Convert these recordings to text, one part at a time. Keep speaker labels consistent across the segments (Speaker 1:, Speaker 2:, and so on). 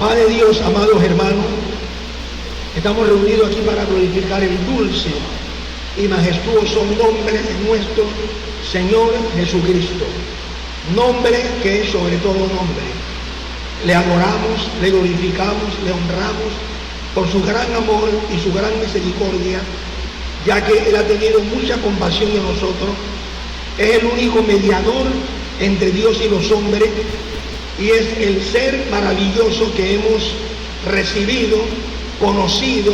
Speaker 1: Padre Dios, amados hermanos, estamos reunidos aquí para glorificar el dulce y majestuoso nombre de nuestro Señor Jesucristo. Nombre que es sobre todo nombre. Le adoramos, le glorificamos, le honramos por su gran amor y su gran misericordia, ya que Él ha tenido mucha compasión de nosotros. Es el único mediador entre Dios y los hombres y es el ser maravilloso que hemos recibido, conocido,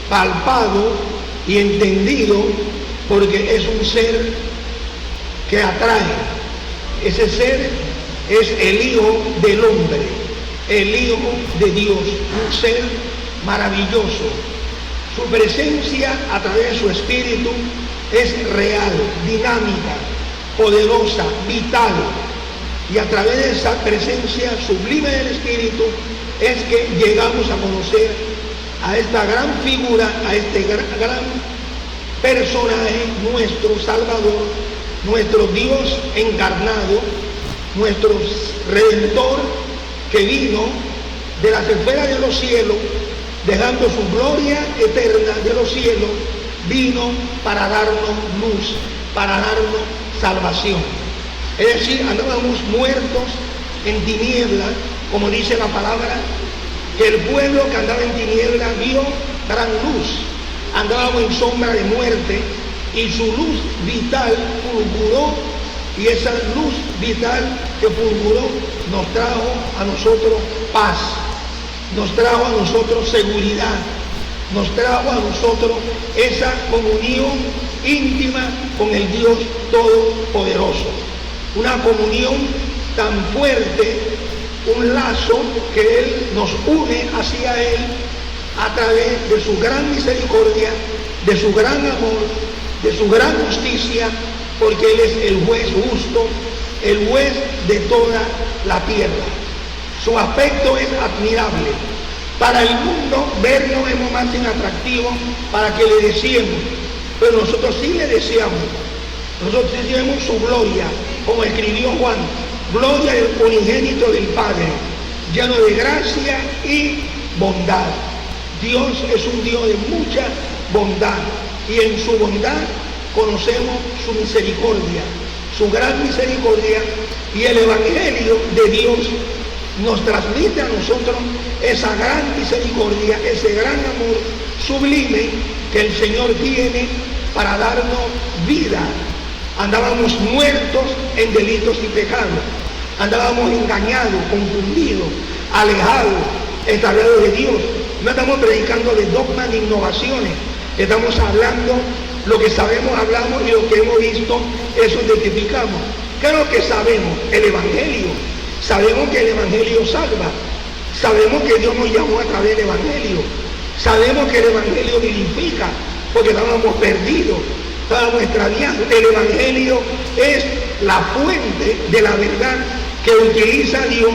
Speaker 1: palpado y entendido, porque es un ser que atrae. Ese ser es el Hijo del hombre, el Hijo de Dios, un ser maravilloso. Su presencia a través de su espíritu es real, dinámica, poderosa, vital. Y a través de esa presencia sublime del espíritu es que llegamos a conocer a esta gran figura, a este gran personaje, nuestro Salvador, nuestro Dios encarnado, nuestro Redentor, que vino de las esferas de los cielos, dejando su gloria eterna de los cielos, vino para darnos luz, para darnos salvación. Es decir, andábamos muertos en tinieblas, como dice la palabra, que el pueblo que andaba en tinieblas vio gran luz. Andábamos en sombra de muerte y su luz vital fulguró, y esa luz vital que fulguró nos trajo a nosotros paz, nos trajo a nosotros seguridad, nos trajo a nosotros esa comunión íntima con el Dios Todopoderoso. Una comunión tan fuerte, un lazo que Él nos une hacia Él a través de su gran misericordia, de su gran amor, de su gran justicia, porque Él es el juez justo, el juez de toda la tierra. Su aspecto es admirable. Para el mundo verlo es más inatractivo para que le deseemos, pero nosotros sí le deseamos. Nosotros sí vemos su gloria, como escribió Juan, gloria del unigénito del Padre, lleno de gracia y bondad. Dios es un Dios de mucha bondad, y en su bondad conocemos su misericordia, su gran misericordia, y el Evangelio de Dios nos transmite a nosotros esa gran misericordia, ese gran amor sublime que el Señor tiene para darnos vida. Andábamos muertos en delitos y pecados, andábamos engañados, confundidos, alejados, extraviados de Dios. No estamos predicando de dogmas ni innovaciones, estamos hablando lo que sabemos, hablamos, y lo que hemos visto, eso identificamos. ¿Qué es lo que sabemos? El Evangelio. Sabemos que el Evangelio salva, sabemos que Dios nos llamó a través del Evangelio, sabemos que el Evangelio vivifica, porque estábamos perdidos, estábamos extraviados. El Evangelio es la fuente de la verdad que utiliza Dios,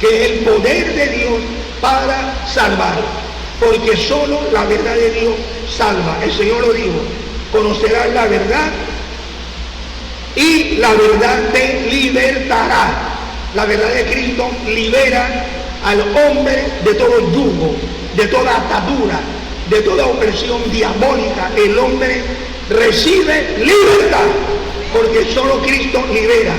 Speaker 1: que es el poder de Dios para salvar, porque solo la verdad de Dios salva. El Señor lo dijo: conocerás la verdad y la verdad te libertará. La verdad de Cristo libera al hombre de todo yugo, de toda atadura, de toda opresión diabólica. El hombre recibe libertad, porque solo Cristo libera.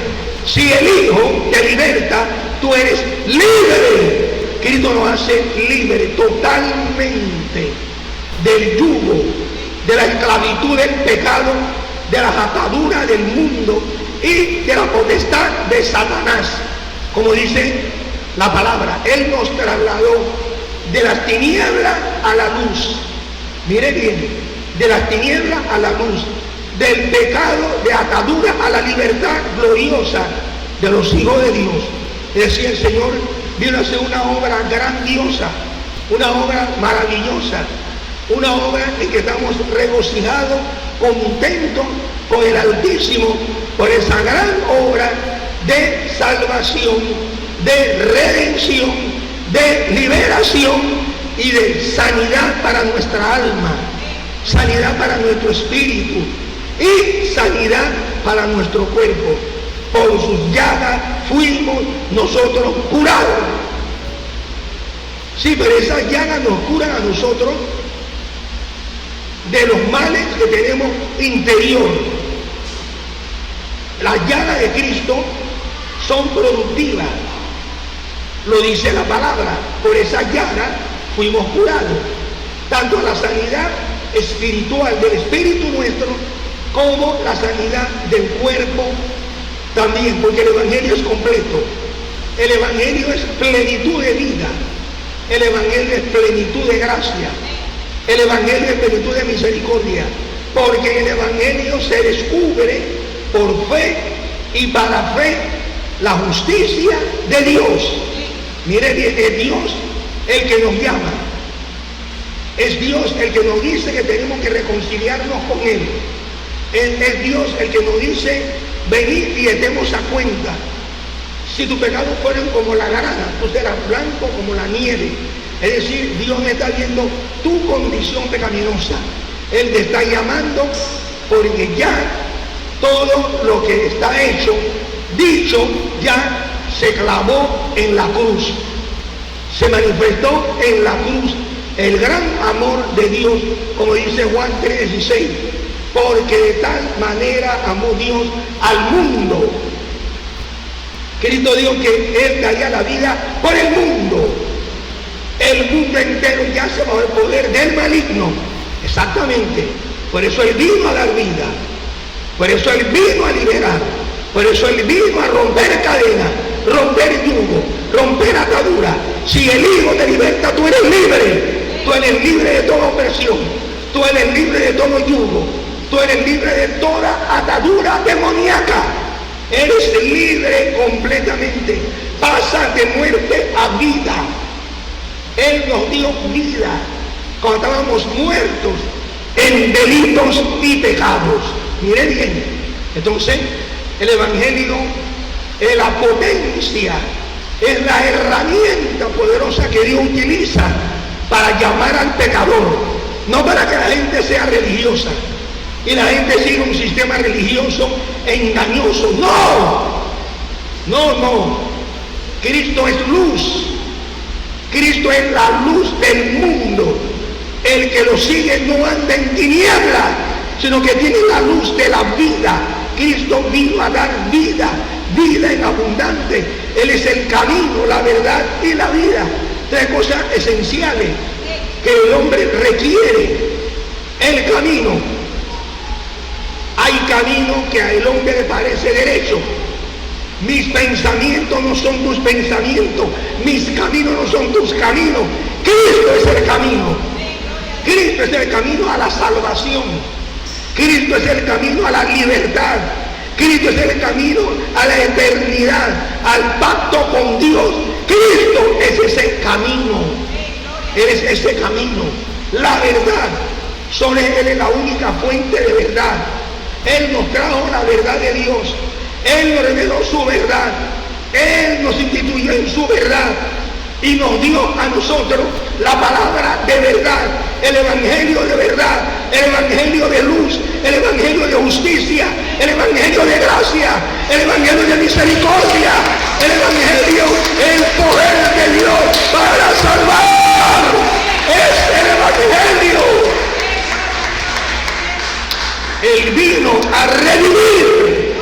Speaker 1: Si el Hijo te liberta, tú eres libre. Cristo nos hace libre totalmente del yugo, de la esclavitud del pecado, de las ataduras del mundo y de la potestad de Satanás. Como dice la palabra, Él nos trasladó de las tinieblas a la luz. Mire bien, de las tinieblas a la luz, del pecado, de atadura a la libertad gloriosa de los hijos de Dios. Es decir, el Señor vino a hacer una obra grandiosa, una obra maravillosa, una obra en que estamos regocijados, contentos con el Altísimo por esa gran obra de salvación, de redención, de liberación y de sanidad para nuestra alma, sanidad para nuestro espíritu y sanidad para nuestro cuerpo. Por sus llagas fuimos nosotros curados. Sí, pero esas llagas nos curan a nosotros de los males que tenemos interior. Las llagas de Cristo son productivas, lo dice la palabra. Por esas llagas fuimos curados, tanto la sanidad espiritual del espíritu nuestro como la sanidad del cuerpo también, porque el evangelio es completo. El evangelio es plenitud de vida, el evangelio es plenitud de gracia, el evangelio es plenitud de misericordia, porque en el evangelio se descubre por fe y para fe la justicia de Dios. Mire bien, es Dios el que nos llama, es Dios el que nos dice que tenemos que reconciliarnos con Él, es Dios el que nos dice: venid y estemos a cuenta. Si tus pecados fueran como la grana, tú serás blanco como la nieve. Es decir, Dios está viendo tu condición pecaminosa. Él te está llamando porque ya todo lo que está hecho, dicho, ya se clavó en la cruz. Se manifestó en la cruz el gran amor de Dios, como dice Juan 3:16. Porque de tal manera amó Dios al mundo. Cristo dijo que Él daría la vida por el mundo. El mundo entero yace bajo el poder del maligno. Exactamente. Por eso Él vino a dar vida. Por eso Él vino a liberar. Por eso Él vino a romper cadenas, romper yugo, romper atadura. Si el Hijo te liberta, tú eres libre. Tú eres libre de toda opresión. Tú eres libre de todo yugo. Tú eres libre de toda atadura demoníaca. Eres libre completamente. Pasas de muerte a vida. Él nos dio vida cuando estábamos muertos en delitos y pecados. Mire bien. Entonces, el evangelio es la potencia, es la herramienta poderosa que Dios utiliza para llamar al pecador. No para que la gente sea religiosa y la gente siga un sistema religioso engañoso. No. Cristo es luz. Cristo es la luz del mundo. El que lo sigue no anda en tinieblas, sino que tiene la luz de la vida. Cristo vino a dar vida, vida en abundante. Él es el camino, la verdad y la vida. Tres cosas esenciales que el hombre requiere. El camino. Hay camino que al hombre le parece derecho. Mis pensamientos no son tus pensamientos. Mis caminos no son tus caminos. Cristo es el camino. Cristo es el camino a la salvación. Cristo es el camino a la libertad. Cristo es el camino a la eternidad, al pacto con Dios. Cristo es ese camino. Él es ese camino. La verdad. Solo Él es la única fuente de verdad. Él nos trajo la verdad de Dios. Él nos reveló su verdad. Él nos instituyó en su verdad y nos dio a nosotros la palabra de verdad, el evangelio de verdad, el evangelio de luz, el evangelio de justicia, el evangelio de gracia, el evangelio de misericordia, el evangelio, el poder de Dios para salvar. Es el evangelio. Él vino a redimir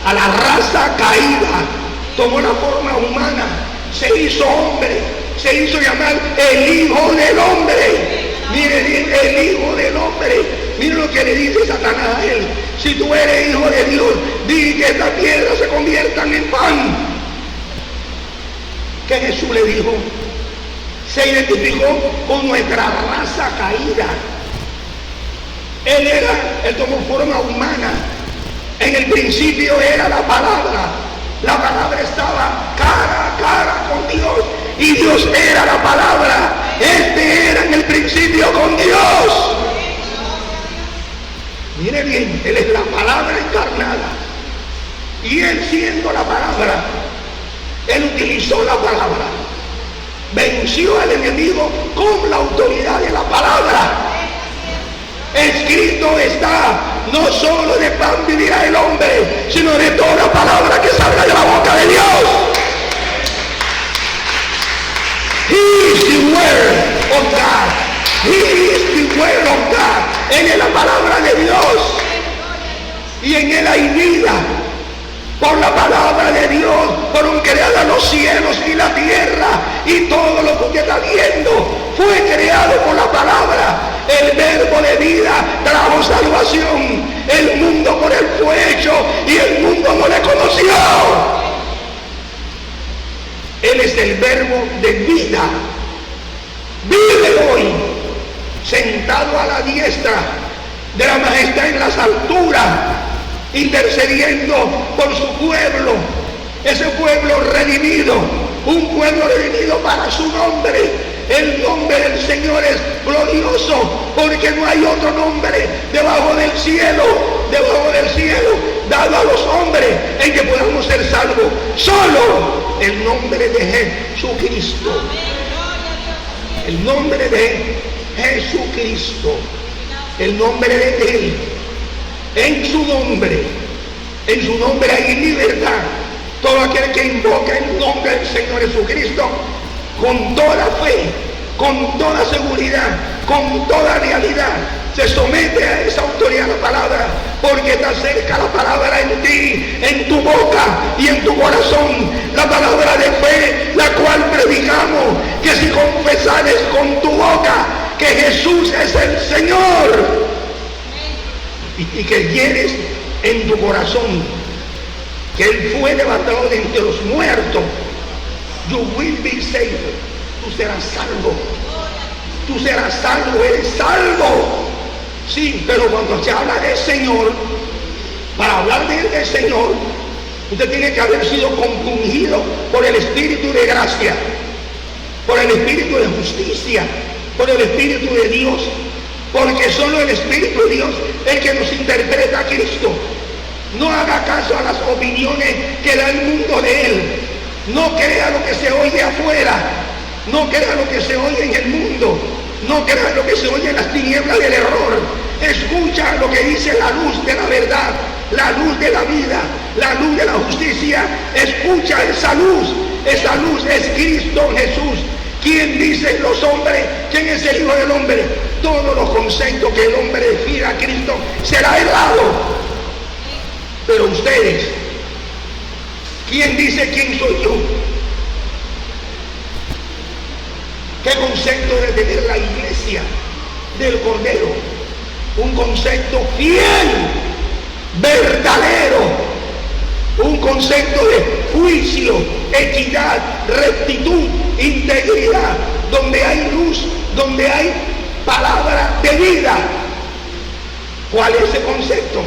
Speaker 1: a la raza caída, tomó la forma humana, se hizo hombre, se hizo llamar el Hijo del Hombre. Mire bien, el Hijo del Hombre. Mire lo que le dice Satanás a él: si tú eres hijo de Dios, di que estas piedras se conviertan en pan. ¿Qué Jesús le dijo? Se identificó con nuestra raza caída. Él tomó forma humana. En el principio era la palabra. La palabra estaba cara a cara con Dios y Dios era la palabra. Este era en el principio con Dios. Mire bien, Él es la palabra encarnada. Y Él, siendo la palabra, Él utilizó la palabra. Venció al enemigo con la autoridad de la palabra. Escrito está: no solo de pan vivirá el hombre, sino de toda palabra que salga de la boca de Dios. Y si of God. He is the word of God. Él es la palabra de Dios. Y en él hay vida. Por la palabra de Dios fueron creados los cielos y la tierra, y todo lo que usted está viendo fue creado por la palabra. El verbo de vida trajo salvación. El mundo por él fue hecho y el mundo no le conoció. Él es el verbo de vida. Vive hoy sentado a la diestra de la majestad en las alturas, intercediendo por su pueblo, ese pueblo redimido, un pueblo redimido para su nombre. El nombre del Señor es glorioso, porque no hay otro nombre debajo del cielo dado a los hombres en que podamos ser salvos. Solo el nombre de Jesucristo. El nombre de Jesucristo. El nombre de Él. En su nombre hay libertad. Todo aquel que invoca el nombre del Señor Jesucristo, con toda fe, con toda seguridad, con toda realidad, se somete a esa autoridad de la palabra, porque está cerca la palabra en ti, en tu boca y en tu corazón, la palabra de fe, la cual predicamos, que si confesares con tu boca que Jesús es el Señor, y que quieres en tu corazón que Él fue levantado de entre los muertos, you will be saved. Tú serás salvo. Tú serás salvo, eres salvo. Sí, pero cuando se habla del Señor, para hablar del Señor, usted tiene que haber sido compungido por el Espíritu de gracia, por el Espíritu de justicia, por el Espíritu de Dios. Porque solo el Espíritu de Dios es el que nos interpreta a Cristo. No haga caso a las opiniones que da el mundo de Él. No crea lo que se oye afuera. No crea lo que se oye en el mundo. No crea lo que se oye en las tinieblas del error. Escucha lo que dice la luz de la verdad, la luz de la vida, la luz de la justicia. Escucha esa luz. Esa luz es Cristo Jesús. ¿Quién dicen los hombres? ¿Quién es el Hijo del Hombre? Todos los conceptos que el hombre define a Cristo será errado. Pero ustedes, ¿quién dice quién soy yo? ¿Qué concepto debe tener la iglesia del Cordero? Un concepto fiel, verdadero, un concepto de juicio, equidad, rectitud, integridad, donde hay luz, donde hay palabra de vida. ¿Cuál es ese concepto?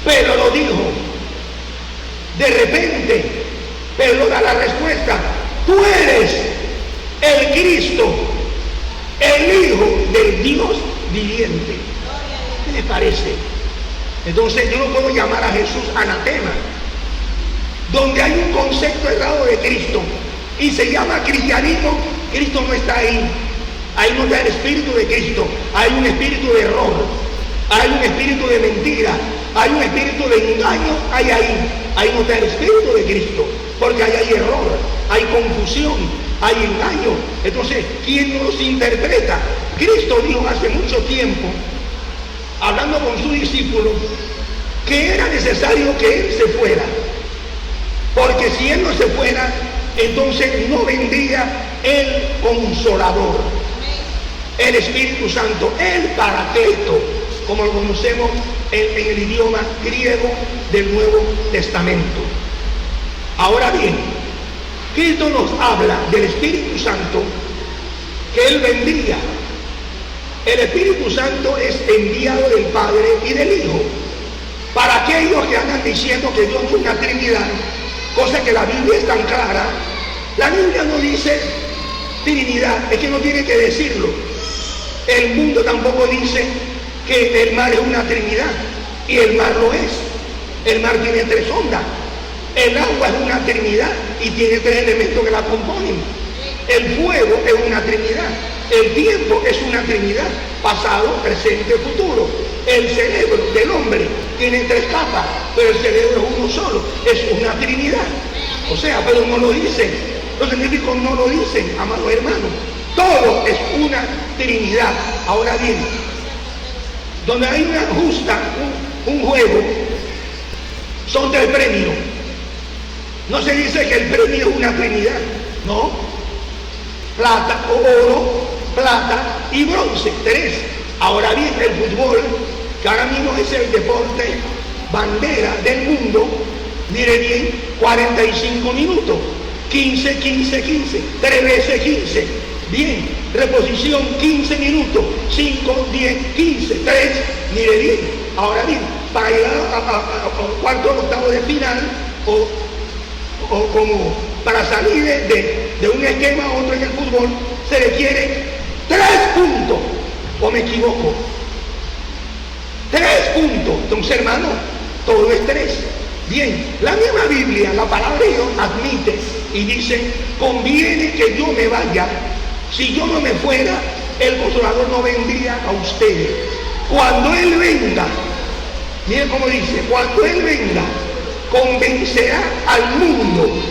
Speaker 1: Pedro lo dijo. De repente, Pedro da la respuesta: tú eres el Cristo, el Hijo del Dios viviente. ¿Qué les parece? Entonces yo no puedo llamar a Jesús anatema. Donde hay un concepto errado de Cristo y se llama cristianismo, Cristo no está ahí. Ahí no está el Espíritu de Cristo. Hay un espíritu de error, hay un espíritu de mentira, hay un espíritu de engaño. Ahí no está el Espíritu de Cristo, porque ahí hay error, hay confusión, hay engaño. Entonces, ¿quién nos interpreta? Cristo dijo hace mucho tiempo, hablando con sus discípulos, que era necesario que Él se fuera, porque si Él no se fuera, entonces no vendría el Consolador, el Espíritu Santo, el Paracleto, como lo conocemos en el idioma griego del Nuevo Testamento. Ahora bien, Cristo nos habla del Espíritu Santo, que Él vendría. El Espíritu Santo es enviado del Padre y del Hijo. Para aquellos que andan diciendo que Dios es una Trinidad, cosa que la Biblia es tan clara, la Biblia no dice Trinidad, es que no tiene que decirlo. El mundo tampoco dice que el mar es una Trinidad, y el mar lo es. El mar tiene 3 ondas. El agua es una Trinidad y tiene 3 elementos que la componen. El fuego es una Trinidad. El tiempo es una Trinidad: pasado, presente, futuro. El cerebro del hombre tiene 3 capas, pero el cerebro es uno solo. Es una Trinidad. O sea, pero no lo dicen. Los científicos no lo dicen, amados hermanos. Todo es una Trinidad. Ahora bien, donde hay una justa, un juego, son 3 premios. No se dice que el premio es una Trinidad, no. Plata o oro, plata y bronce, 3. Ahora bien, el fútbol, que ahora mismo es el deporte bandera del mundo, mire bien, 45 minutos, 15, 15, 15, 3 veces 15. Bien, reposición 15 minutos, 5, 10, 15, 3, mire bien. Ahora bien, para llegar a cuarto o octavo de final, o como para salir de un esquema a otro en el fútbol, se requiere 3 puntos, o me equivoco, 3 puntos. Entonces, hermano, todo es 3. Bien, la misma Biblia, la palabra de Dios admite y dice: conviene que yo me vaya. Si yo no me fuera, el Consolador no vendría a ustedes. Cuando Él venga, miren cómo dice, cuando Él venga, convencerá al mundo.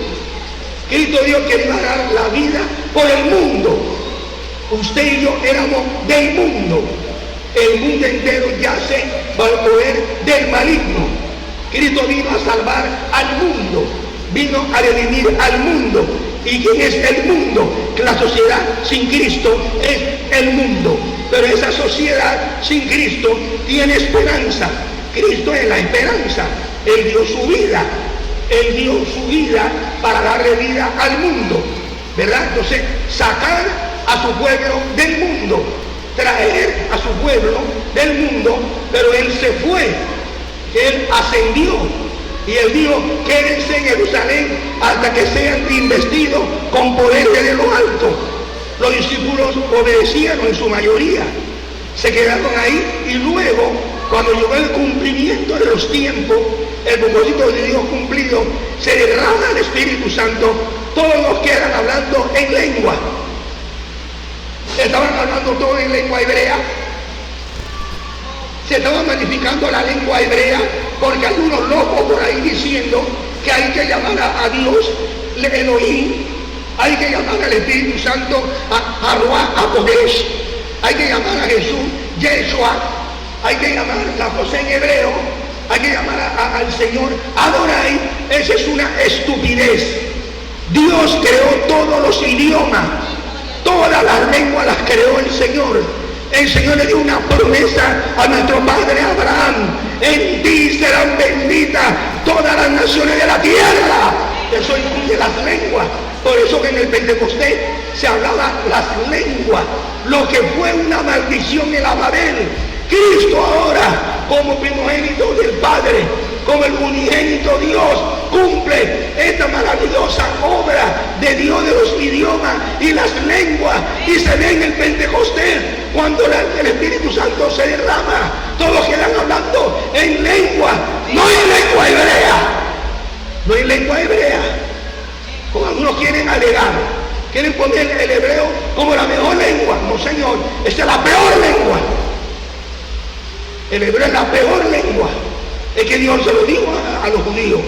Speaker 1: Cristo dijo que iba a dar la vida por el mundo. Usted y yo éramos del mundo. El mundo entero yace bajo el poder del maligno. Cristo vino a salvar al mundo, vino a redimir al mundo. ¿Y quién es el mundo? Que la sociedad sin Cristo es el mundo. Pero esa sociedad sin Cristo tiene esperanza. Cristo es la esperanza. Él dio su vida. Él dio su vida para darle vida al mundo, ¿verdad? Entonces, sacar a su pueblo del mundo, traer a su pueblo del mundo, pero Él se fue, Él ascendió, y Él dijo: quédense en Jerusalén hasta que sean investidos con poder de lo alto. Los discípulos obedecieron en su mayoría, se quedaron ahí, y luego, cuando llegó el cumplimiento de los tiempos, el propósito de Dios cumplido, se derrama el Espíritu Santo. Todos los que eran hablando en lengua, estaban hablando todo en lengua hebrea, se estaban magnificando la lengua hebrea, porque hay unos locos por ahí diciendo que hay que llamar a Dios Elohim, hay que llamar al Espíritu Santo a Ruach HaKodesh, hay que llamar a Jesús Yeshua, hay que llamar la cosa en hebreo, hay que llamar al Señor Adonai. Esa es una estupidez. Dios creó todos los idiomas, todas las lenguas las creó el Señor. El Señor le dio una promesa a nuestro padre Abraham: en ti serán benditas todas las naciones de la tierra. Eso incluye las lenguas. Por eso que en el Pentecostés se hablaba las lenguas, lo que fue una maldición en la Babel. Cristo ahora, como primogénito del Padre, como el unigénito Dios, cumple esta maravillosa obra de Dios de los idiomas y las lenguas, y se ve en el Pentecostés cuando el Espíritu Santo se derrama. Todos quedan hablando en lengua, no en lengua hebrea, no en lengua hebrea, como algunos quieren alegar, quieren poner el hebreo como la mejor lengua. No, señor, esta es la peor lengua. El hebreo es la peor lengua. Es que Dios se lo dijo a los judíos: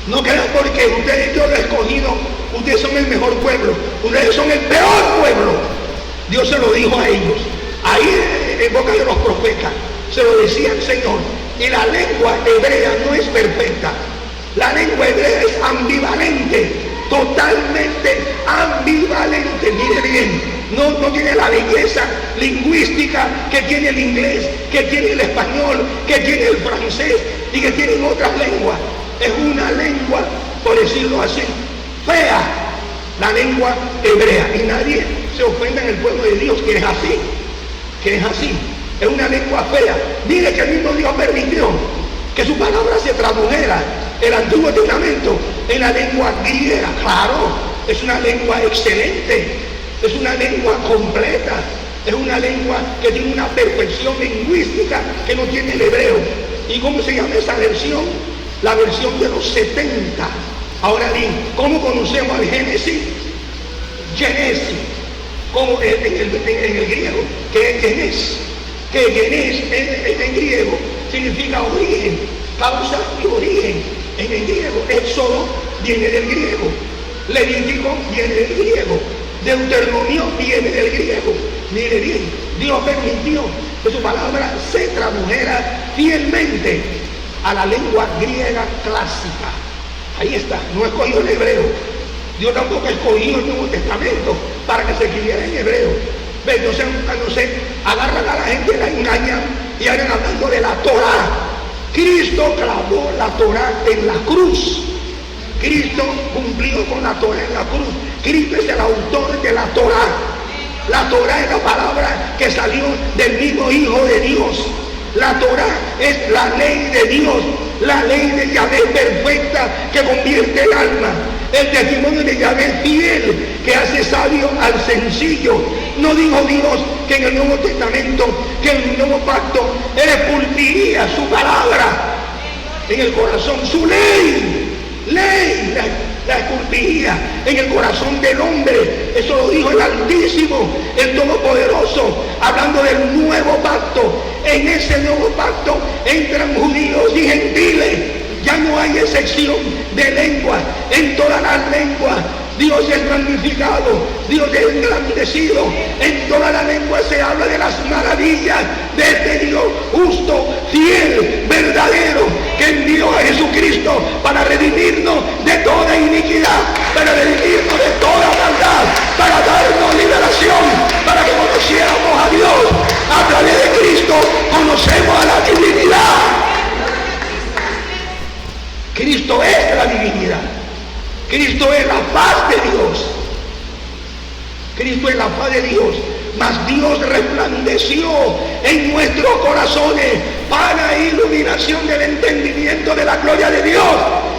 Speaker 1: no crean porque ustedes, Dios lo ha escogido, ustedes son el mejor pueblo, ustedes son el peor pueblo. Dios se lo dijo a ellos, ahí en boca de los profetas, se lo decía el Señor. Y la lengua hebrea no es perfecta, la lengua hebrea es ambivalente, totalmente ambivalente. Mire bien, no tiene la belleza lingüística que tiene el inglés, que tiene el español, que tiene el francés y que tienen otras lenguas. Es una lengua, por decirlo así, fea, la lengua hebrea. Y nadie se ofenda en el pueblo de Dios que es así, es una lengua fea. Mire que el mismo Dios permitió que su palabra se tradujera, el Antiguo Testamento, en la lengua griega. Claro, es una lengua excelente, es una lengua completa, es una lengua que tiene una perfección lingüística que no tiene el hebreo. ¿Y cómo se llama esa versión? La versión de los 70. Ahora bien, ¿cómo conocemos el Génesis? Génesis, como en el griego, que es Génesis, que Génesis en griego significa origen, causa y origen. En el griego, Éxodo viene del griego, Levítico viene del griego, Deuteronomio viene del griego. Mire bien, Dios permitió que su palabra se tradujera fielmente a la lengua griega clásica. Ahí está, no escogió el hebreo. Dios tampoco escogió el Nuevo Testamento para que se escribiera en hebreo. Entonces cuando se agarran a la gente, la engañan y andan hablando de la Torá. Cristo clavó la Torá en la cruz. Cristo cumplió con la Torá en la cruz. Cristo es el autor de la Torá. La Torá es la palabra que salió del mismo Hijo de Dios. La Torá es la ley de Dios, la ley de Yahvé perfecta que convierte el alma. El testimonio de Yahvé fiel que hace sabio al sencillo. No dijo Dios que en el Nuevo Testamento, que en el Nuevo Pacto, Él esculpiría su palabra en el corazón, su ley la esculpiría en el corazón del hombre. Eso lo dijo el Altísimo, el Todopoderoso, hablando del nuevo pacto. En ese nuevo pacto entran judíos y gentiles. Ya no hay excepción de lengua. En todas las lenguas Dios es magnificado, Dios es engrandecido. En toda la lengua se habla de las maravillas de este Dios justo, fiel, verdadero, que envió a Jesucristo para redimirnos de toda iniquidad, para redimirnos de toda maldad, para darnos liberación, para que conociéramos a Dios. A través de Cristo conocemos a la divinidad. Cristo es la divinidad. Cristo es la paz de Dios. Cristo es la paz de Dios. Mas Dios resplandeció en nuestros corazones para iluminación del entendimiento de la gloria de Dios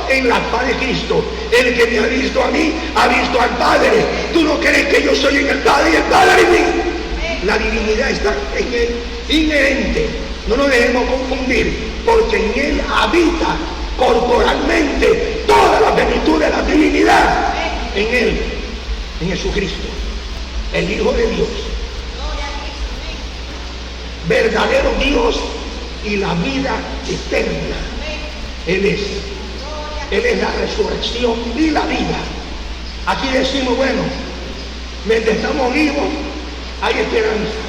Speaker 1: en la paz de Cristo. El que me ha visto a mí, ha visto al Padre. ¿Tú no crees que yo soy en el Padre y el Padre en mí? La divinidad está en Él, inherente. No nos dejemos confundir, porque en Él habita corporalmente toda la plenitud de la divinidad. En Él, en Jesucristo, el Hijo de Dios, verdadero Dios y la vida eterna. Él es la resurrección y la vida. Aquí decimos, bueno, mientras estamos vivos hay esperanza,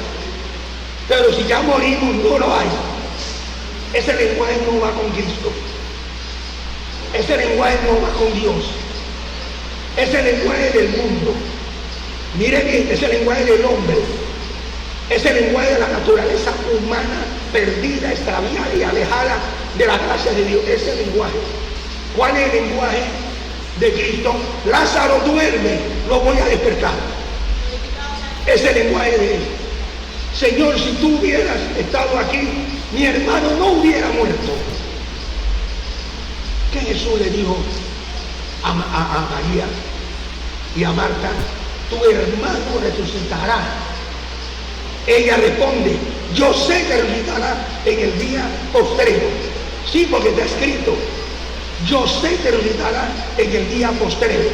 Speaker 1: pero si ya morimos no lo hay. Ese lenguaje no va con Cristo. Ese lenguaje no va con Dios. Ese lenguaje del mundo. Mire bien, ese lenguaje del hombre. Ese lenguaje de la naturaleza humana perdida, extraviada y alejada de la gracia de Dios. Ese lenguaje. ¿Cuál es el lenguaje de Cristo? Lázaro duerme, lo voy a despertar. Ese lenguaje de Él. Señor, si tú hubieras estado aquí, mi hermano no hubiera muerto. ¿Qué Jesús le dijo a María y a Marta? Tu hermano resucitará. Ella responde, yo sé que resucitará en el día postrero. Sí, porque está escrito, yo sé que resucitará en el día postrero.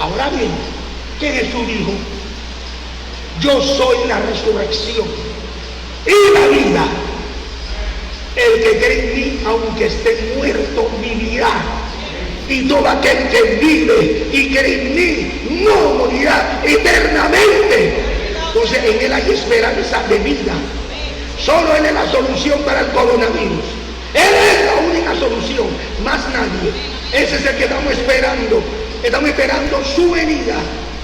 Speaker 1: Ahora bien, ¿qué Jesús dijo? Yo soy la resurrección y la vida. El que cree en mí, aunque esté muerto, vivirá. Y todo aquel que vive y cree en mí, no morirá eternamente. Entonces en Él hay esperanza de vida. Solo Él es la solución para el coronavirus. Él es la única solución, más nadie. Ese es el que estamos esperando. Estamos esperando su venida.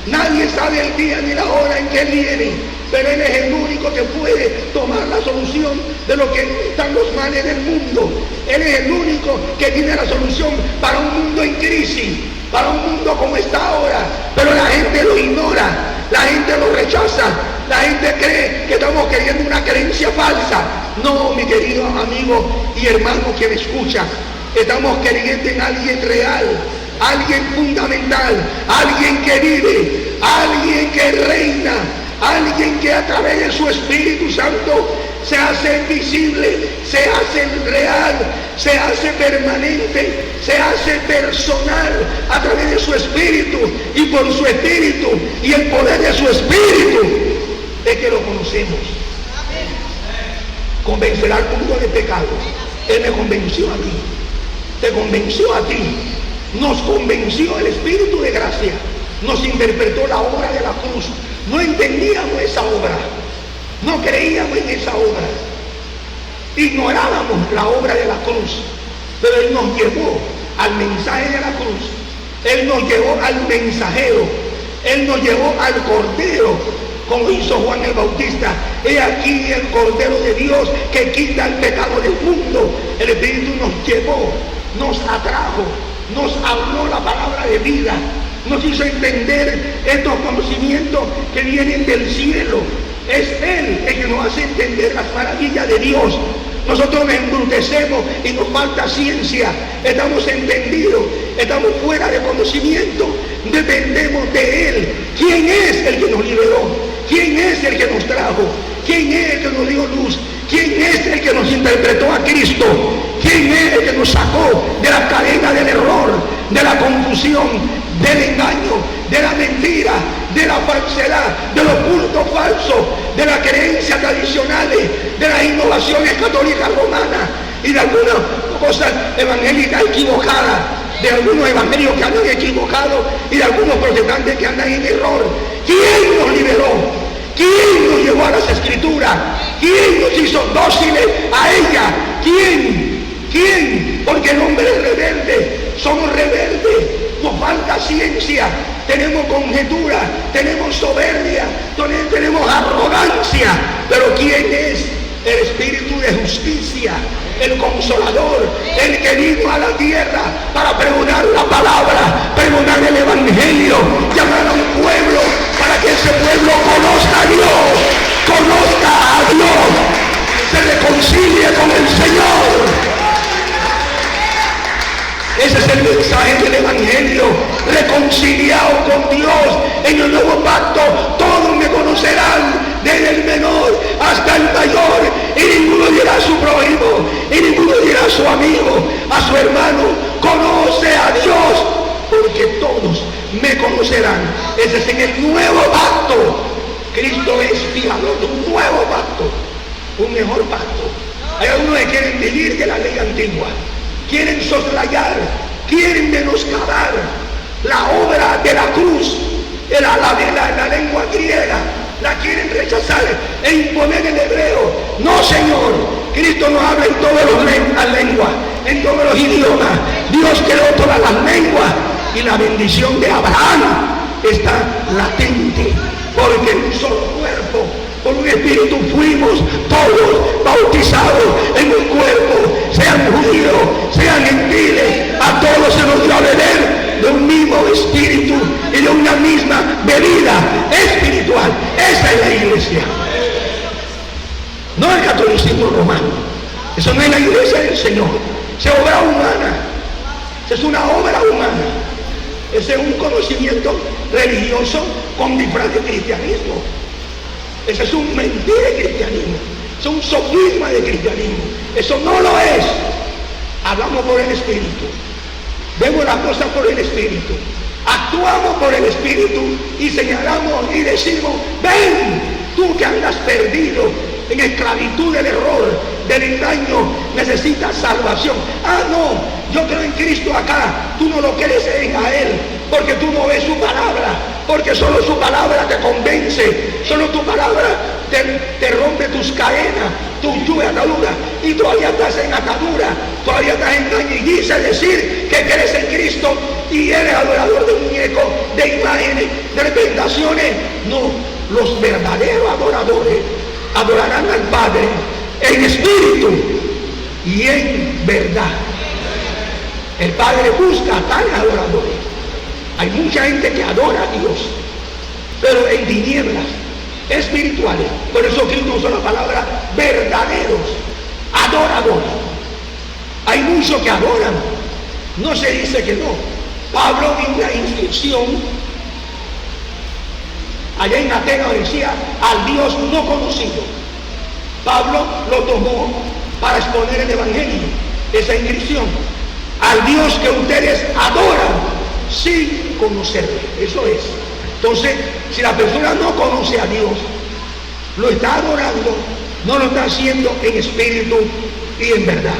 Speaker 1: Nadie sabe el día ni la hora en que Él viene, pero Él es el único que puede tomar la solución de lo que están los males del mundo. Él es el único que tiene la solución para un mundo en crisis, para un mundo como está ahora. Pero la gente lo ignora, la gente lo rechaza, la gente cree que estamos creyendo una creencia falsa. No, mi querido amigo y hermano que me escucha, estamos creyendo en alguien real, alguien fundamental, alguien que vive, alguien que reina, alguien que a través de su Espíritu Santo se hace visible, se hace real, se hace permanente, se hace personal a través de su Espíritu, y por su Espíritu y el poder de su Espíritu es que lo conocemos. Convencerá al mundo de pecado. Él me convenció a mí, te convenció a ti, nos convenció el Espíritu de gracia nos interpretó la obra de la cruz. No entendíamos esa obra, no creíamos en esa obra, ignorábamos la obra de la cruz, pero Él nos llevó al mensaje de la cruz, Él nos llevó al mensajero, Él nos llevó al Cordero, como hizo Juan el Bautista. He aquí el Cordero de Dios que quita el pecado del mundo. El Espíritu nos llevó, nos atrajo, nos habló la palabra de vida, nos hizo entender estos conocimientos que vienen del cielo. Es Él el que nos hace entender las maravillas de Dios. Nosotros nos embrutecemos y nos falta ciencia, estamos entendidos, estamos fuera de conocimiento, dependemos de Él. ¿Quién es el que nos liberó? ¿Quién es el que nos trajo? ¿Quién es el que nos dio luz? ¿Quién es el que nos interpretó a Cristo? ¿Quién es el que nos sacó de la cadena del error, de la confusión, del engaño, de la mentira, de la falsedad, de los cultos falsos, de las creencias tradicionales, de las innovaciones católicas romanas y de algunas cosas evangélicas equivocadas, de algunos evangelios que andan equivocados y de algunos protestantes que andan en error? ¿Quién nos liberó? ¿Quién nos llevó a las Escrituras? ¿Quién nos hizo dóciles a ella? ¿Quién? Porque el hombre es rebelde, somos rebeldes, nos falta ciencia, tenemos conjetura, tenemos soberbia, tenemos arrogancia. Pero ¿quién es? El Espíritu de justicia, el Consolador, el que vino a la tierra para pregonar la palabra, pregonar el Evangelio, llamar a un pueblo para que ese pueblo conozca a Dios, se reconcilie con el Señor. Ese es el mensaje del Evangelio, reconciliado con Dios en el nuevo pacto. Todos me conocerán, desde el menor hasta el mayor, y ninguno dirá a su prójimo, y ninguno dirá a su amigo, a su hermano: conoce a Dios, porque todos me conocerán. Ese es en el nuevo pacto. Cristo es fiador de un nuevo pacto, un mejor pacto. Hay algunos que quieren vivir de la ley antigua, quieren soslayar, quieren menoscabar la obra de la cruz, la lengua griega, la quieren rechazar e imponer el hebreo. No, Señor, Cristo nos habla en todas las lenguas, en todos los idiomas. Dios creó todas las lenguas y la bendición de Abraham está latente, porque en un solo cuerpo, por un espíritu fuimos todos bautizados en un cuerpo, sean judíos, sean gentiles, a todos se nos dio a beber de un mismo espíritu y de una misma bebida espiritual. Esa es la iglesia, no el catolicismo romano. Eso no es la iglesia del Señor, esa es obra humana, esa es una obra humana, ese es un conocimiento religioso con disfraz de cristianismo. Ese es un mentira de cristianismo, es un sofisma de cristianismo. Eso no lo es. Hablamos por el Espíritu, vemos las cosas por el Espíritu, actuamos por el Espíritu y señalamos y decimos: ven, tú que andas perdido en esclavitud del error, del engaño, necesitas salvación. Ah, no, yo creo en Cristo acá. Tú no lo crees en a Él, porque tú no ves su palabra, porque solo su palabra te convence, solo tu palabra te rompe tus cadenas, tus yugas, ataduras, y todavía estás en atadura, todavía estás en engaño y dices decir que crees en Cristo y eres adorador de muñecos, de imágenes, de representaciones. No, los verdaderos adoradores adorarán al Padre en espíritu y en verdad. El Padre busca a tales adoradores. Hay mucha gente que adora a Dios, pero en tinieblas espirituales. Por eso Cristo usó la palabra verdaderos adoradores. Hay muchos que adoran, no se dice que no. Pablo dio una inscripción allá en Atenas, decía: al Dios no conocido. Pablo lo tomó para exponer el Evangelio, esa inscripción: al Dios que ustedes adoran sin conocerle. Eso es. Entonces, si la persona no conoce a Dios, lo está adorando, no lo está haciendo en espíritu y en verdad,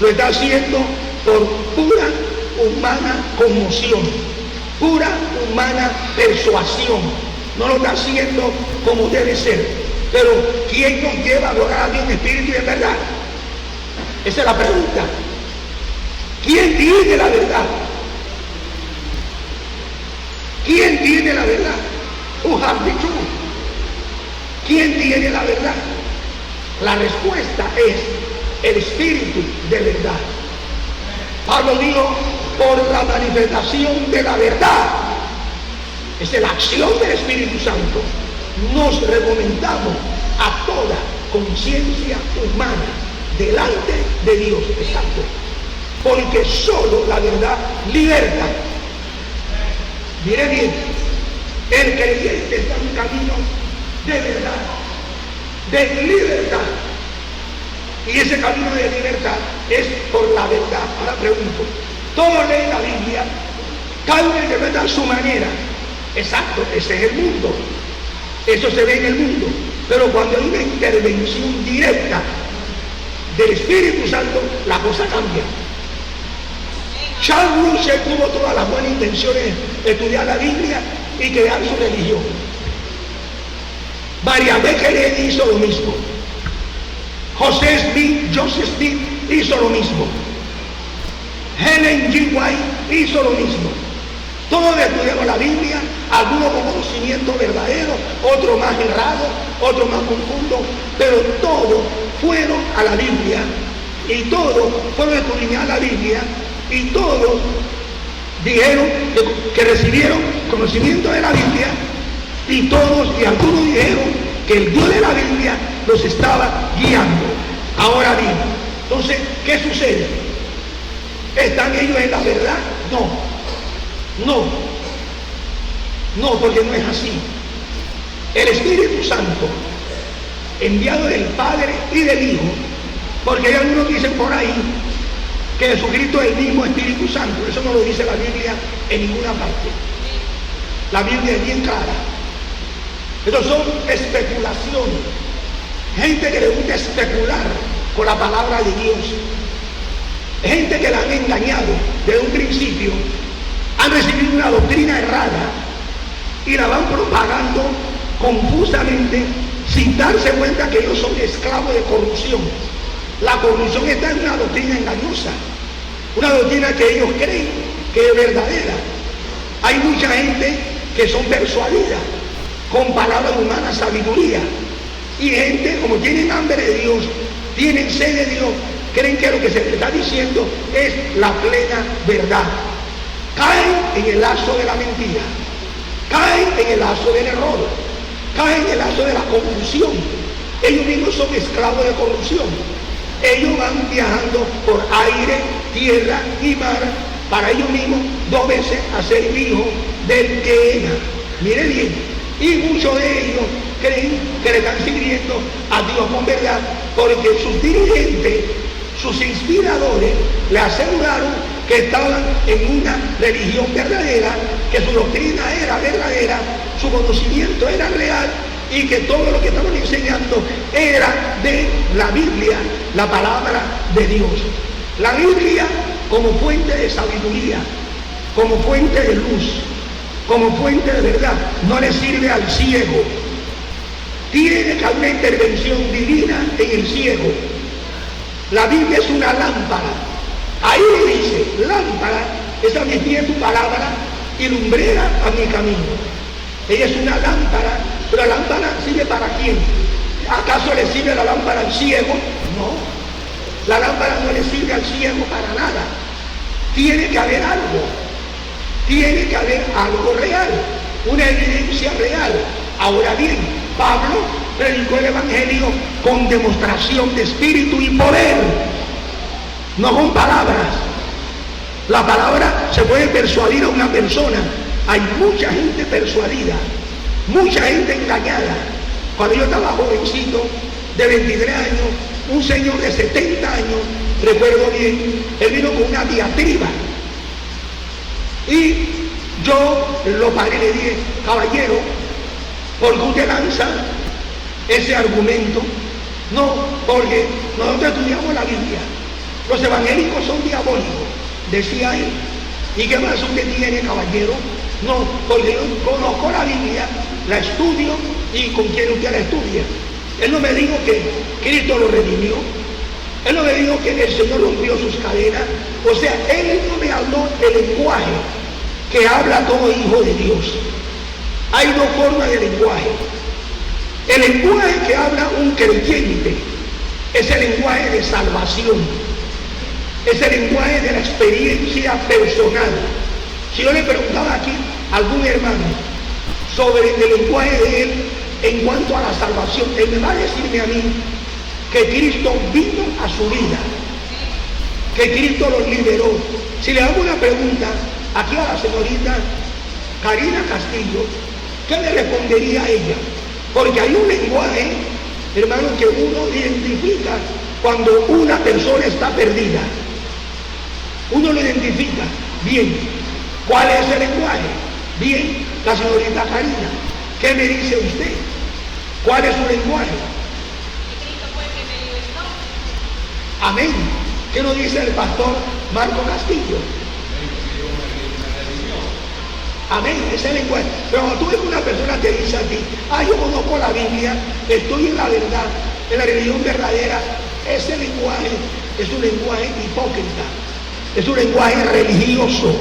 Speaker 1: lo está haciendo por pura humana conmoción, pura humana persuasión. No lo está haciendo como debe ser. Pero ¿quién nos lleva a adorar a Dios en espíritu y en verdad? Esa es la pregunta. ¿Quién tiene la verdad? ¿Quién tiene la verdad? Who has the truth? ¿Quién tiene la verdad? La respuesta es el espíritu de verdad. Pablo dijo, por la manifestación de la verdad. Esa es la acción del Espíritu Santo. Nos recomendamos a toda conciencia humana delante de Dios. Exacto. Porque solo la verdad liberta. Mire bien, el creyente está en un camino de verdad, de libertad. Y ese camino de libertad es por la verdad. Ahora pregunto, todos leen la Biblia, cada uno interpreta a su manera. Exacto, ese es el mundo. Eso se ve en el mundo. Pero cuando hay una intervención directa del Espíritu Santo, la cosa cambia. Charles Russell tuvo todas las buenas intenciones de estudiar la Biblia y crear su religión. Maria Beckett hizo lo mismo. Joseph Smith hizo lo mismo. Helen G. White hizo lo mismo. Todos estudiaron la Biblia, algunos con conocimiento verdadero, otros más errados, otros más confundos, pero todos fueron a la Biblia y todos fueron a escudriñar la Biblia y todos dijeron que recibieron conocimiento de la Biblia y todos y algunos dijeron que el Dios de la Biblia los estaba guiando. Ahora bien, entonces, ¿qué sucede? ¿Están ellos en la verdad? No, porque no es así. El Espíritu Santo, enviado del Padre y del Hijo, porque hay algunos que dicen por ahí que Jesucristo es el mismo Espíritu Santo. Eso no lo dice la Biblia en ninguna parte. La Biblia es bien clara. Estos son especulaciones. Gente que le gusta especular con la palabra de Dios. Gente que la han engañado desde un principio. Han recibido una doctrina errada y la van propagando confusamente sin darse cuenta que ellos son esclavos de corrupción. La corrupción está en una doctrina engañosa, una doctrina que ellos creen que es verdadera. Hay mucha gente que son persuadidas con palabras humanas, sabiduría, y gente, como tienen hambre de Dios, tienen sed de Dios, creen que lo que se les está diciendo es la plena verdad. Caen en el lazo de la mentira, caen en el lazo del error, caen en el lazo de la confusión. Ellos mismos son esclavos de corrupción. Ellos van viajando por aire, tierra y mar para ellos mismos 2 veces a ser hijos del que era. Mire bien, y muchos de ellos creen que le están sirviendo a Dios con verdad, porque sus dirigentes, sus inspiradores, le aseguraron que estaban en una religión verdadera, que su doctrina era verdadera, su conocimiento era real y que todo lo que estaban enseñando era de la Biblia, la palabra de Dios. La Biblia como fuente de sabiduría, como fuente de luz, como fuente de verdad, no le sirve al ciego. Tiene que haber una intervención divina en el ciego. La Biblia es una lámpara. Ahí lo dice, lámpara es a mi pie tu palabra y lumbrera a mi camino. Ella es una lámpara, pero la lámpara sirve para quién? ¿Acaso le sirve la lámpara al ciego? No. La lámpara no le sirve al ciego para nada. Tiene que haber algo. Tiene que haber algo real, una evidencia real. Ahora bien, Pablo predicó el Evangelio con demostración de espíritu y poder, no con palabras. La palabra se puede persuadir a una persona. Hay mucha gente persuadida, mucha gente engañada. Cuando yo estaba jovencito, de 23 años, un señor de 70 años, recuerdo bien, él vino con una diatriba. Y yo lo paré y le dije, caballero, ¿por qué usted lanza ese argumento? No, porque nosotros estudiamos la Biblia. Los evangélicos son diabólicos, decía él. ¿Y qué más usted tiene, caballero? No, porque yo conozco la Biblia, la estudio y con quien usted la estudia. Él no me dijo que Cristo lo redimió. Él no me dijo que el Señor rompió sus cadenas. O sea, Él no me habló el lenguaje que habla todo hijo de Dios. Hay dos formas de lenguaje. El lenguaje que habla un creyente es el lenguaje de salvación. Es el lenguaje de la experiencia personal. Si yo le preguntaba aquí a algún hermano sobre el lenguaje de él en cuanto a la salvación, él me va a decirme a mí que Cristo vino a su vida, que Cristo los liberó. Si le hago una pregunta aquí a la señorita Karina Castillo, ¿qué le respondería a ella? Porque hay un lenguaje, hermano, que uno identifica cuando una persona está perdida. Uno lo identifica. Bien, ¿cuál es el lenguaje? Bien, la señorita Karina, ¿qué me dice usted? ¿Cuál es su lenguaje? Amén. ¿Qué nos dice el pastor Marco Castillo? Amén, ese es el lenguaje. Pero cuando tú ves una persona que dice a ti, yo conozco la Biblia, estoy en la verdad, en la religión verdadera, ese lenguaje es un lenguaje hipócrita, es un lenguaje religioso,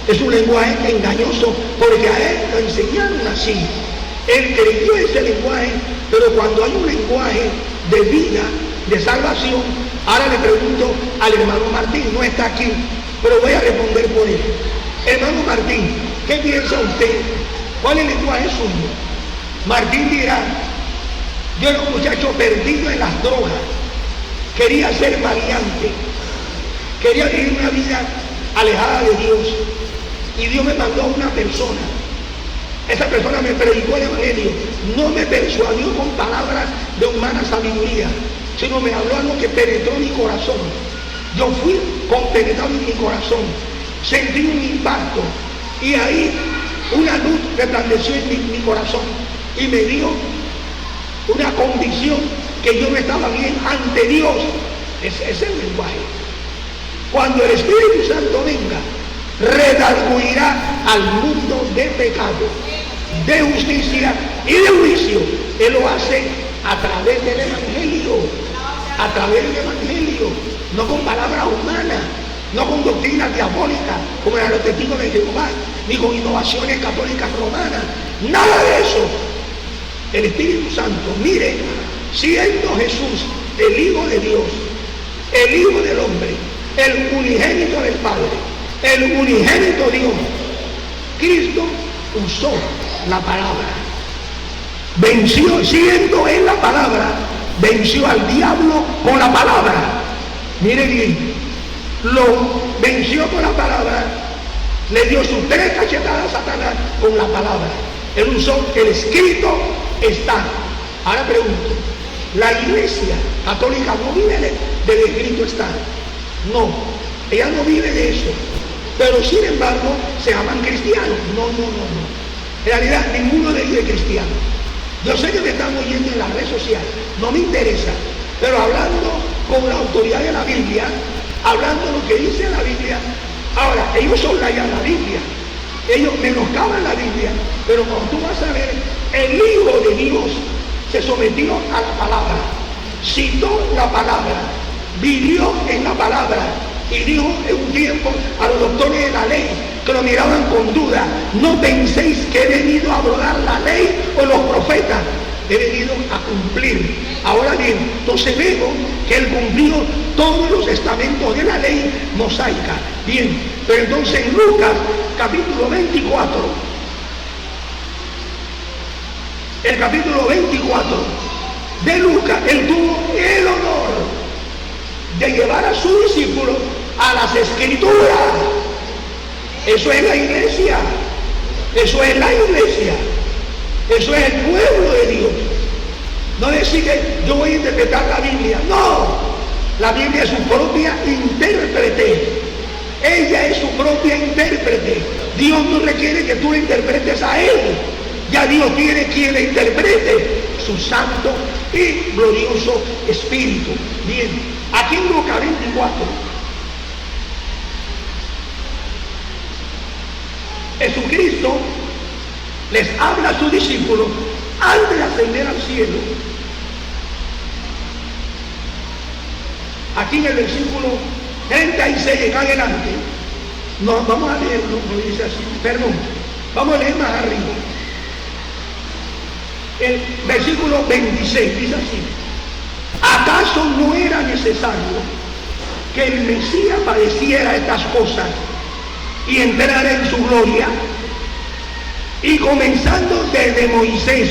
Speaker 1: es un lenguaje engañoso, porque a él lo enseñaron así. Él creyó ese lenguaje, pero cuando hay un lenguaje de vida, de salvación, ahora le pregunto al hermano Martín, no está aquí, pero voy a responder por él. Hermano Martín, ¿qué piensa usted? ¿Cuál es el lenguaje suyo? Martín dirá, yo era un muchacho perdido en las drogas, quería ser valiente, quería vivir una vida alejada de Dios, y Dios me mandó a una persona. Esa persona me predicó el evangelio, no me persuadió con palabras de humana sabiduría, sino me habló algo que penetró mi corazón. Yo fui compenetrado en mi corazón, sentí un impacto, y ahí una luz resplandeció en mi corazón y me dio una convicción que yo no estaba bien ante Dios. Ese es el lenguaje. Cuando el Espíritu Santo venga, redarguirá al mundo de pecado, de justicia y de juicio. Él lo hace a través del evangelio, a través del evangelio, no con palabras humanas, no con doctrinas diabólicas como eran los testigos de Jehová, ni con innovaciones católicas romanas, nada de eso. El Espíritu Santo, mire, siendo Jesús el Hijo de Dios, el Hijo del hombre, el unigénito del Padre, el unigénito Dios, Cristo usó la palabra, venció, siendo él la palabra, venció al diablo con la palabra. Mire bien, lo venció con la palabra, le dio sus 3 cachetadas a Satanás con la palabra. Él usó el escrito está. Ahora pregunto, ¿la iglesia católica no vive del escrito está? No, ella no vive de eso, pero sin embargo se llaman cristianos. No. En realidad ninguno de ellos es cristiano. Yo sé que me están oyendo en la red social, no me interesa, pero hablando con la autoridad de la Biblia, hablando lo que dice la Biblia. Ahora, ellos soslayan la Biblia, ellos menoscaban la Biblia, pero cuando tú vas a ver, el Hijo de Dios se sometió a la palabra, citó la palabra, vivió en la palabra, y dijo en un tiempo a los doctores de la ley que lo miraban con duda: no penséis que he venido a abrogar la ley o los profetas, he venido a cumplir. Ahora bien, entonces vemos que él cumplió todos los estamentos de la ley mosaica. Bien, pero entonces en Lucas capítulo 24, el capítulo 24 de Lucas, él tuvo el honor de llevar a su discípulo a las escrituras. Eso es la iglesia, eso es la iglesia, eso es el pueblo de Dios. No decir que yo voy a interpretar la Biblia, no, la Biblia es su propia intérprete, ella es su propia intérprete. Dios no requiere que tú le interpretes a él, ya Dios tiene quien le interprete, su santo y glorioso Espíritu. Bien, aquí en Lucas 24, Jesucristo les habla a sus discípulos antes de ascender al cielo. Aquí en el versículo 36 en adelante, no, vamos a leerlo, no dice así, perdón, vamos a leer más arriba. El versículo 26 dice así: ¿acaso no era necesario que el Mesías padeciera estas cosas y entrara en su gloria? Y comenzando desde Moisés.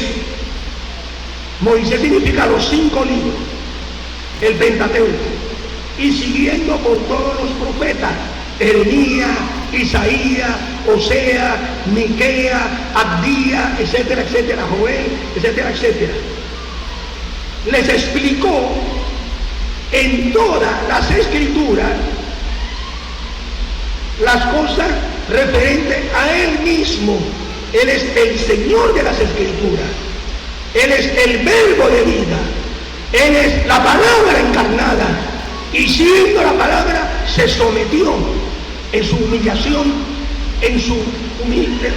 Speaker 1: Moisés significa los 5 libros, el Pentateuco, y siguiendo por todos los profetas, Jeremías, Isaías, Osea, Miqueas, Abdías, etcétera, etcétera, Joel, etcétera, etcétera. Les explicó en todas las escrituras las cosas referentes a él mismo. Él es el Señor de las escrituras. Él es el verbo de vida. Él es la palabra encarnada. Y siendo la palabra, se sometió en su humillación, en su humilde,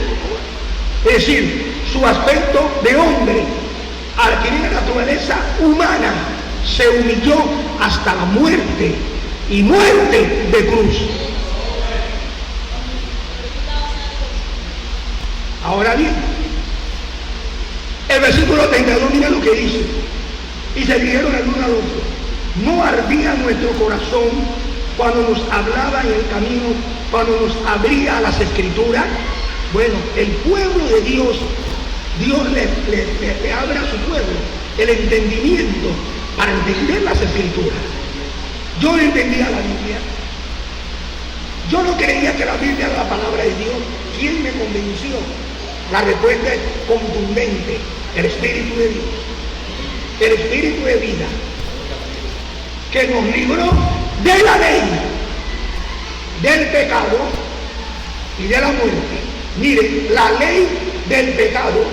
Speaker 1: es decir, su aspecto de hombre, adquirir la naturaleza humana, se humilló hasta la muerte, y muerte de cruz. Ahora bien, el versículo 32, mira lo que dice: y se dijeron el uno al otro, ¿no ardía nuestro corazón cuando nos hablaba en el camino, cuando nos abría las escrituras? Bueno, el pueblo de Dios, Dios le abre a su pueblo el entendimiento para entender las escrituras. Yo no entendía la Biblia. Yo no creía que la Biblia era la palabra de Dios. ¿Quién me convenció? La respuesta es contundente: el Espíritu de Dios, el Espíritu de vida, que nos libró de la ley, del pecado y de la muerte. Mire, la ley del pecado,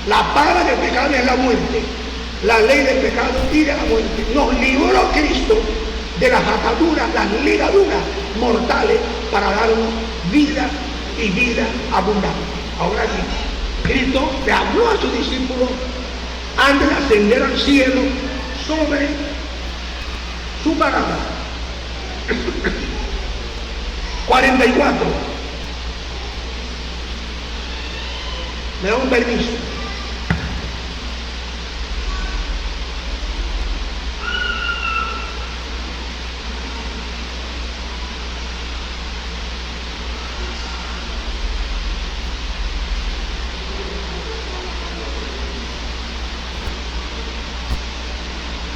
Speaker 1: la paga del pecado es la muerte. La ley del pecado y de la muerte nos libró Cristo de las ataduras, las ligaduras mortales, para darnos vida y vida abundante. Ahora bien, Cristo le habló a sus discípulos antes de ascender al cielo sobre su palabra. 44. Me da un permiso.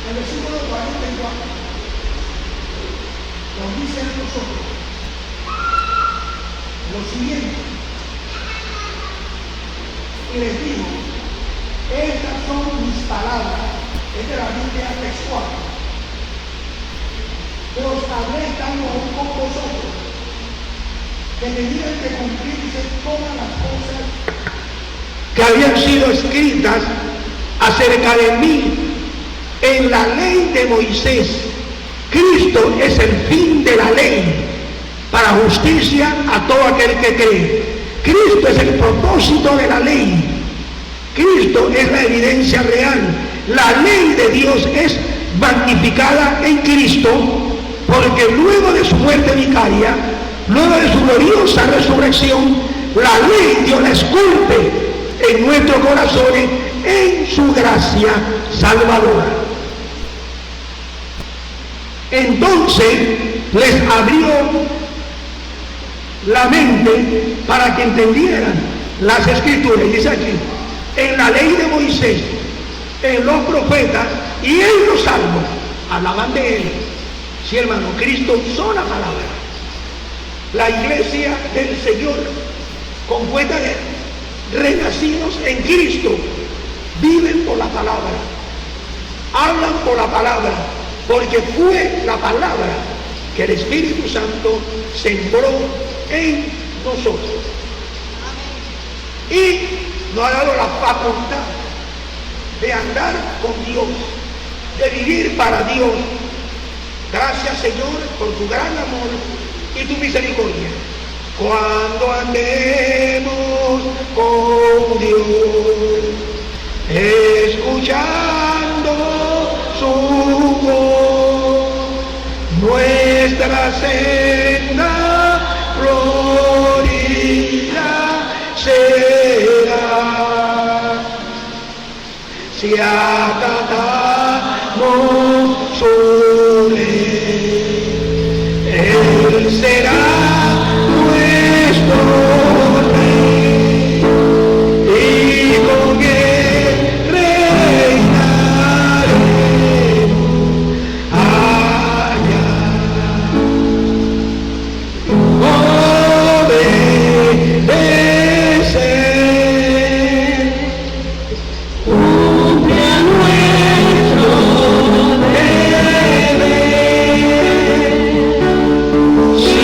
Speaker 1: El versículo 44 nos dice a nosotros lo siguiente: y les digo, estas son mis palabras, es de la Biblia textual, que os hablé estando aún con vosotros, que tenían que cumplirse todas las cosas que habían sido escritas acerca de mí en la ley de Moisés. Cristo es el fin de la ley para justicia a todo aquel que cree. Cristo es el propósito de la ley. Cristo es la evidencia real. La ley de Dios es magnificada en Cristo, porque luego de su muerte vicaria, luego de su gloriosa resurrección, la ley Dios la esculpe en nuestros corazones en su gracia salvadora. Entonces les abrió la mente para que entendieran las escrituras. Y dice aquí, en la ley de Moisés, en los profetas y en los salmos, hablaban de él. Sí, hermano, Cristo usó la palabra. La iglesia del Señor, compuesta de renacidos en Cristo, viven por la palabra, hablan por la palabra, porque fue la palabra que el Espíritu Santo sembró en nosotros. Y nos ha dado la facultad de andar con Dios, de vivir para Dios. Gracias, Señor, por tu gran amor y tu misericordia. cuando andemos con Dios, escuchando su voz, nuestra senda florida será. Si acatamos su ley, Él será nuestro Rey, y con Él reinaremos allá. Obedecer, cumple a nuestro deber, si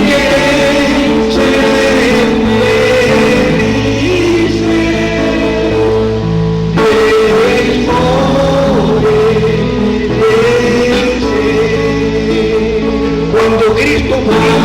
Speaker 1: quieren ser felices, debes obedecer. Cuando Cristo murió,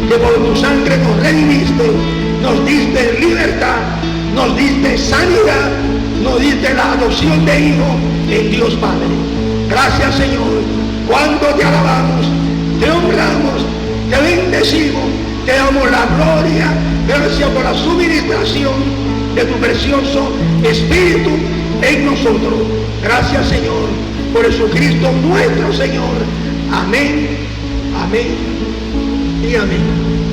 Speaker 1: que por tu sangre nos redimiste, nos diste libertad, nos diste sanidad, nos diste la adopción de hijo en Dios Padre. Gracias, Señor. Cuando te alabamos, te honramos, te bendecimos, te damos la gloria. Gracias por la suministración de tu precioso Espíritu en nosotros. Gracias, Señor, por Jesucristo nuestro Señor. Amén, amén y amén.